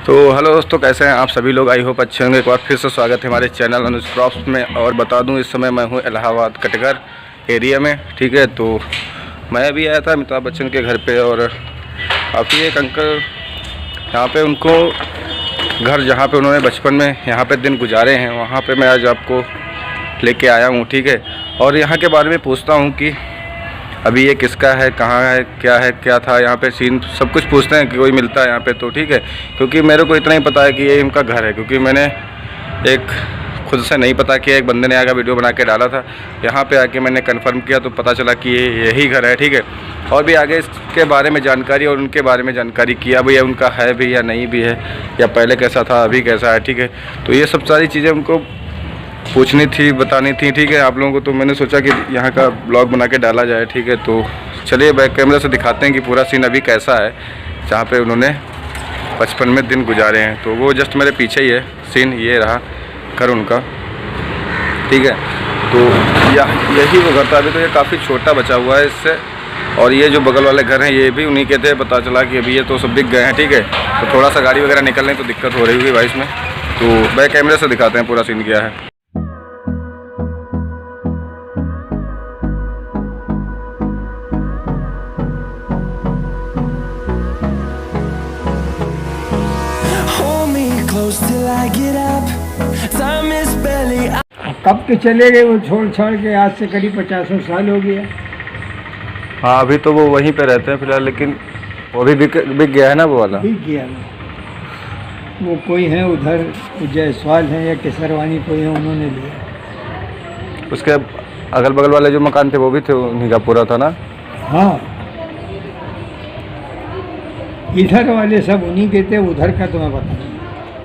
तो हेलो दोस्तों, कैसे हैं आप सभी लोग। आई होप अच्छे होंगे। एक बार फिर से स्वागत है हमारे चैनल अनुज क्रॉप्स में। और बता दूं, इस समय मैं हूं इलाहाबाद कटघर एरिया में। ठीक है, तो मैं अभी आया था अमिताभ बच्चन के घर पे, और काफ़ी एक अंकल यहाँ पे उनको घर जहाँ पे उन्होंने बचपन में यहाँ पे दिन गुजारे हैं, वहाँ पे मैं आज आपको लेके आया हूँ। ठीक है, और यहाँ के बारे में पूछता हूँ कि अभी ये किसका है, कहाँ है, क्या था यहाँ पे सीन, सब कुछ पूछते हैं कि कोई मिलता है यहाँ पे तो। ठीक है, क्योंकि मेरे को इतना ही पता है कि ये इनका घर है, क्योंकि मैंने एक खुद से नहीं पता किया, एक बंदे ने आकर वीडियो बना के डाला था। यहाँ पे आके मैंने कंफर्म किया तो पता चला कि ये यही घर है। ठीक है, और भी आगे इसके बारे में जानकारी और उनके बारे में जानकारी किया, भैया उनका है भी या नहीं भी है, या पहले कैसा था अभी कैसा है। ठीक है, तो ये सब सारी चीज़ें उनको पूछनी थी, बतानी थी। ठीक है, आप लोगों को, तो मैंने सोचा कि यहाँ का ब्लॉग बना के डाला जाए। ठीक है, तो चलिए बैक कैमरा से दिखाते हैं कि पूरा सीन अभी कैसा है जहाँ पे उन्होंने बचपन में दिन गुजारे हैं। तो वो जस्ट मेरे पीछे ही है सीन, ये रहा घर उनका। ठीक है, तो यही वो घर था। अभी तो ये काफ़ी छोटा बचा हुआ है इससे, और ये जो बगल वाले घर हैं ये भी उन्हीं के थे। पता चला कि अभी ये तो सब दिख गए हैं। ठीक है, तो थोड़ा सा गाड़ी वगैरह निकलने तो दिक्कत हो रही होगी भाई इसमें। तो बैक कैमरे से दिखाते हैं पूरा सीन क्या है। कब के चले गए वो छोड़ छाड़ के, आज से करीब 50 साल हो गया। हाँ, अभी तो वो वहीं पे रहते हैं फिलहाल, लेकिन वो भी बिक गया है ना, वो वाला बिक गया वो कोई है उधर, जायसवाल है या केसरवानी कोई है, उन्होंने लिया। उसके अगल बगल वाले जो मकान थे वो भी थे, उन्हीं का पूरा था ना। हाँ, इधर वाले सब उन्हीं के थे, उधर का तो मैं बता नहीं।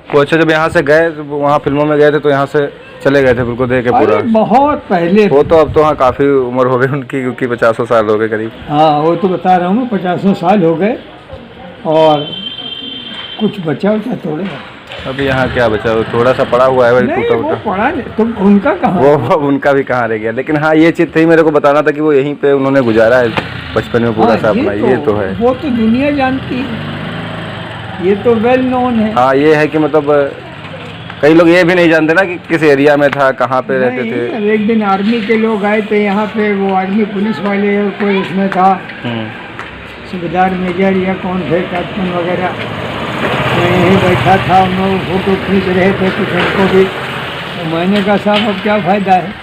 वो अच्छा, जब यहाँ से गए, वहाँ फिल्मों में गए थे तो यहाँ से चले गए थे बिल्कुल देख के पूरा। बहुत पहले वो तो अब तो हाँ काफ़ी उम्र हो गई उनकी, क्योंकि 50 साल हो गए करीब। हाँ, वो तो बता रहा हूँ, 50 साल हो गए। और कुछ बचा उचा थोड़े अभी यहाँ क्या बचा, वो थोड़ा सा पड़ा हुआ है टूटा वो पड़ा नहीं, तो उनका कहाँ, वो उनका भी कहाँ रह गया। लेकिन हाँ, ये चीज़ थी मेरे को बताना था कि वो यहीं पे उन्होंने गुजारा है बचपन में पूरा सा अपना। ये तो है, वो तो दुनिया जानती है, ये तो वेल नोन है। हाँ, ये है कि मतलब कई लोग ये भी नहीं जानते ना कि किस एरिया में था, कहाँ पे रहते थे। एक दिन आर्मी के लोग आए थे यहाँ पे, वो आर्मी पुलिस वाले और कोई उसमें था, सूबेदार मेजर या कौन थे, कैप्टन वगैरह, मैं यहीं बैठा था, उन लोग फोटो खींच रहे थे कुछ उनको भी। तो मैंने कहा साहब अब क्या फ़ायदा है,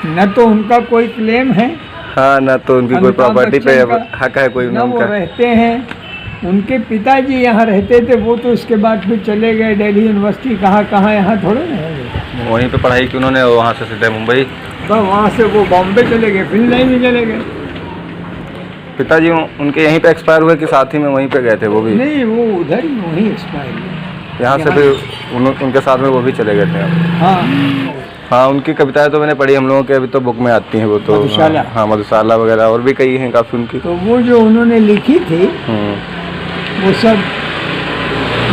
न तो उनका कोई क्लेम है, हाँ, ना तो उनकी कोई प्रॉपर्टी पे हक है कोई, ना वो रहते हैं। उनके पिताजी यहाँ रहते थे, वो तो उसके बाद फिर चले गए दिल्ली यूनिवर्सिटी, कहाँ यहाँ थोड़े ना, वहीं पे पढ़ाई की उन्होंने, वहाँ से सीधे मुंबई, तो वहाँ से वो बॉम्बे चले गए, फिर नहीं भी चले गए। पिताजी उनके यहीं पे एक्सपायर हुए कि साथ ही में वहीं पे गए थे वो भी? नहीं, वो उधर ही वहीं एक्सपायर हुए। यहाँ से भी उनके साथ में वो भी चले गए थे। हाँ हाँ, उनकी कविताएं तो मैंने पढ़ी, हम लोगों के अभी तो बुक में आती हैं वो तो। मधुशाला, हाँ, मधुशाला वगैरह और भी कई हैं काफ़ी उनकी। तो वो जो उन्होंने लिखी थी वो सब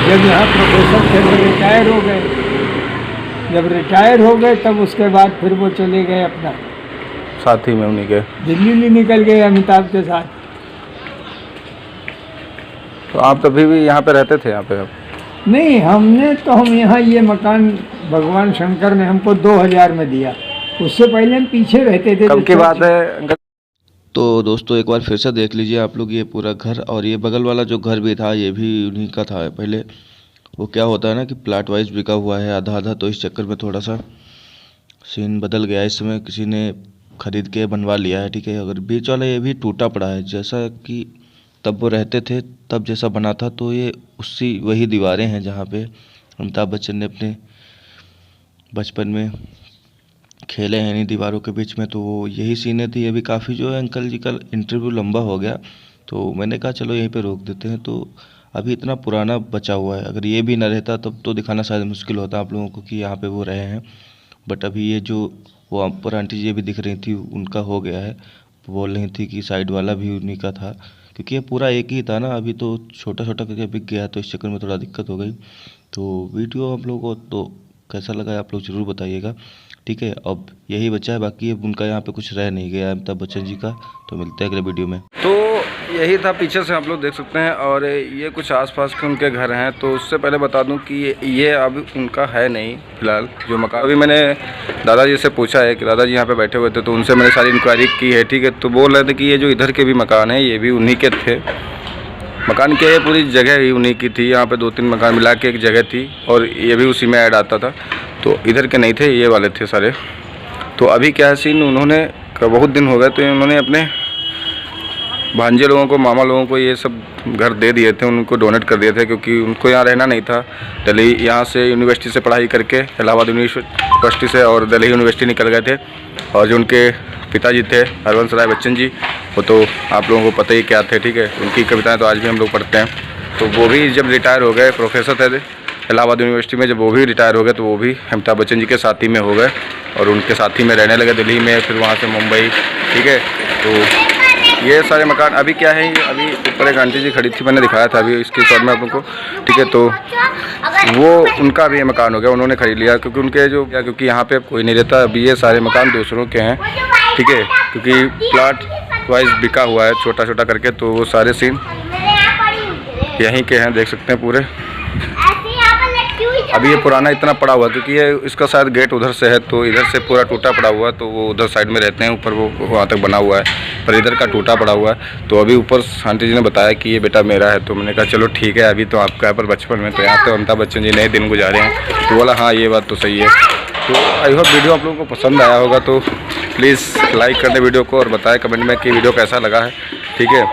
जब यहाँ प्रोफेसर थे वो रिटायर हो गए। जब रिटायर हो गए तब उसके बाद फिर वो चले गए अपना, साथ ही में उन्हीं के दिल्ली निकल गए अमिताभ के साथ। तो आप तभी भी यहाँ पे रहते थे? यहाँ पे आप? नहीं, हम यहाँ ये मकान भगवान शंकर ने हमको 2000 में दिया, उससे पहले हम पीछे रहते थे। कब की बात है? तो दोस्तों एक बार फिर से देख लीजिए आप लोग ये पूरा घर, और ये बगल वाला जो घर भी था ये भी उन्हीं का था पहले। वो क्या होता है ना कि प्लाट वाइज बिका हुआ है आधा आधा, तो इस चक्कर में थोड़ा सा सीन बदल गया। इस समय किसी ने ख़रीद के बनवा लिया है। ठीक है, अगर बीच वाला ये भी टूटा पड़ा है, जैसा कि तब वो रहते थे तब जैसा बना था, तो ये उसी वही दीवारें हैं जहाँ पे अमिताभ बच्चन ने अपने बचपन में खेले हैं इन दीवारों के बीच में। तो वो यही सीनें थी। अभी काफ़ी जो है अंकल जी का इंटरव्यू लंबा हो गया, तो मैंने कहा चलो यहीं पे रोक देते हैं। तो अभी इतना पुराना बचा हुआ है, अगर ये भी ना रहता तब तो दिखाना शायद मुश्किल होता आप लोगों को कि यहाँ पे वो रहे हैं। बट अभी ये जो वो ऊपर आंटी जी भी दिख रही थी उनका हो गया है। बोल रही थी कि साइड वाला भी उन्हीं का था, क्योंकि ये पूरा एक ही था ना। अभी तो छोटा छोटा करके बिक गया, तो इस चक्कर में थोड़ा दिक्कत हो गई। तो वीडियो आप लोगों को तो कैसा लगा आप लोग ज़रूर बताइएगा। ठीक है, अब यही बचा है, बाकी अब उनका यहाँ पे कुछ रह नहीं गया अमिताभ बच्चन जी का। तो मिलते हैं अगले वीडियो में। तो यही था, पीछे से आप लोग देख सकते हैं। और ये कुछ आसपास के उनके घर हैं। तो उससे पहले बता दूं कि ये अब उनका है नहीं फ़िलहाल जो मकान। अभी मैंने दादाजी से पूछा है कि दादाजी यहाँ पे बैठे हुए थे, तो उनसे मैंने सारी इंक्वायरी की है, ठीक है। तो बोल रहे थे कि ये जो इधर के भी मकान हैं ये भी उन्हीं के थे। मकान के ये पूरी जगह ही उन्हीं की थी। यहाँ पे 2-3 मकान मिला के एक जगह थी और ये भी उसी में ऐड आता था। तो इधर के नहीं थे, ये वाले थे सारे। तो अभी क्या है सीन, उन्होंने बहुत दिन हो गए तो उन्होंने अपने भांजे लोगों को, मामा लोगों को ये सब घर दे दिए थे, उनको डोनेट कर दिए थे, क्योंकि उनको यहाँ रहना नहीं था। दिल्ली यहाँ से यूनिवर्सिटी से पढ़ाई करके, इलाहाबाद यूनिवर्सिटी से और दिल्ली यूनिवर्सिटी निकल गए थे। और जो उनके पिताजी थे हरवंश राय बच्चन जी, वो तो आप लोगों को पता ही क्या थे, ठीक है। उनकी कविताएँ तो आज भी हम लोग पढ़ते हैं। तो वो भी जब रिटायर हो गए, प्रोफेसर थे इलाहाबाद यूनिवर्सिटी में, जब वो भी रिटायर हो गए तो वो भी अमिताभ बच्चन जी के साथी में हो गए और उनके साथी में रहने लगे दिल्ली में, फिर वहाँ से मुंबई, ठीक है। तो ये सारे मकान अभी क्या है, अभी ऊपर एक आंटी जी खड़ी थी, मैंने दिखाया था अभी इसके शॉट में आप लोगों को, ठीक है। तो वो उनका भी ये मकान हो गया, उन्होंने खरीद लिया, क्योंकि उनके जो क्योंकि यहाँ पे कोई नहीं रहता। अभी ये सारे मकान दूसरों के हैं, ठीक है, क्योंकि प्लाट वाइज बिका हुआ है छोटा छोटा करके। तो वो सारे सीन यहीं के हैं, देख सकते हैं पूरे। अभी ये पुराना इतना पड़ा हुआ क्योंकि ये इसका शायद गेट उधर से है, तो इधर से पूरा टूटा पड़ा हुआ, तो वो उधर साइड में रहते हैं, ऊपर वो वहाँ तक बना हुआ है, पर इधर का टूटा पड़ा हुआ है। तो अभी ऊपर आंटी जी ने बताया कि ये बेटा मेरा है, तो मैंने कहा चलो ठीक है, अभी तो आपका है, पर बचपन में तो यहाँ पे अमिताभ बच्चन जी नए दिन गुजारे हैं। तो बोला हाँ ये बात तो सही है। तो आई होप वीडियो आप लोगों को पसंद आया होगा, तो प्लीज़ लाइक कर दें वीडियो को और बताएं कमेंट में कि वीडियो कैसा लगा है, ठीक है।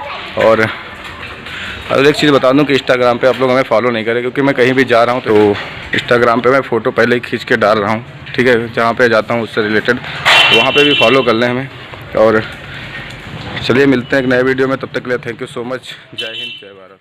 और अगर एक चीज़ बता दूं कि इंस्टाग्राम पे आप लोग हमें फॉलो नहीं करें, क्योंकि मैं कहीं भी जा रहा हूं तो इंस्टाग्राम पे मैं फ़ोटो पहले ही खींच के डाल रहा हूं, ठीक है। जहां पे जाता हूं उससे रिलेटेड, तो वहां पे भी फॉलो कर लें हमें। और चलिए मिलते हैं एक नए वीडियो में, तब तक के लिए थैंक यू सो मच। जय हिंद, जय भारत।